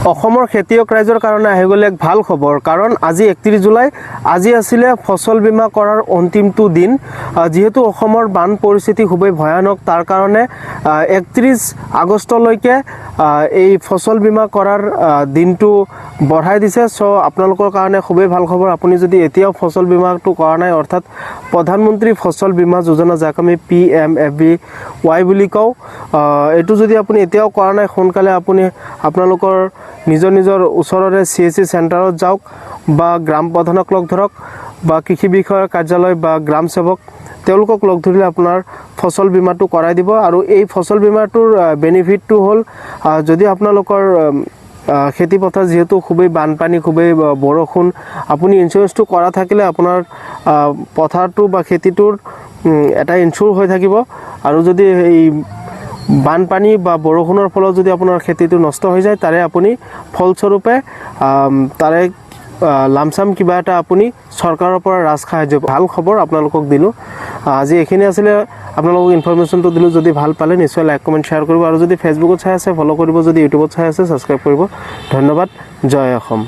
অসমৰ খেতিয়ক ৰাইজৰ কাৰণে আহি গ'ল এক ভাল খবৰ, কাৰণ আজি 31 জুলাই আজি আছিলে ফচল বীমা কৰাৰ অন্তিমটো দিন। যেহেতু অসমৰ বান পৰিস্থিতি খুবেই ভয়ানক, তাৰ কাৰণে 31 আগষ্টলৈকে এই ফচল বীমা কৰাৰ দিনটো বঢ়াই দিছে। চ' আপোনালোকৰ কাৰণে খুবেই ভাল খবৰ। আপুনি যদি এতিয়াও ফচল বীমাটো কৰা নাই, অৰ্থাৎ প্ৰধানমন্ত্ৰী ফচল বীমা যোজনা, যাক আমি PMFBY বুলি কওঁ, এইটো যদি আপুনি এতিয়াও কৰা নাই, সোনকালে আপুনি আপোনালোকৰ নিজৰ ওচৰৰে CSC চেণ্টাৰত যাওক বা গ্ৰাম প্ৰধানক লগ ধৰক বা কৃষি বিষয়াৰ কাৰ্যালয় বা গ্ৰাম সেৱক, তেওঁলোকক লগ ধৰিলে আপোনাৰ ফচল বীমাটো কৰাই দিব। আৰু এই ফচল বীমাটোৰ বেনিফিটটো হ'ল, যদি আপোনালোকৰ খেতি পথাৰ যিহেতু খুবেই বানপানী, খুবেই বৰষুণ, আপুনি ইঞ্চুৰেঞ্চটো কৰা থাকিলে আপোনাৰ পথাৰটো বা খেতিটোৰ এটা ইনচুৰ হৈ থাকিব। আৰু যদি এই বানপানী বা বৰষুণৰ ফলত যদি আপোনাৰ খেতিটো নষ্ট হৈ যায়, তাৰে আপুনি ফলস্বৰূপে তাৰে লামচাম কিবা এটা আপুনি চৰকাৰৰ পৰা ৰাজ সাহায্য, ভাল খবৰ আপোনালোকক দিলোঁ। আজি এইখিনি আছিলে, আপোনালোকক ইনফৰমেশ্যনটো দিলোঁ। যদি ভাল পালে নিশ্চয় লাইক কমেণ্ট শ্বেয়াৰ কৰিব, আৰু যদি ফেচবুকত চাই আছে ফ'ল' কৰিব, যদি ইউটিউবত চাই আছে ছাবস্ক্ৰাইব কৰিব। ধন্যবাদ। জয় অসম।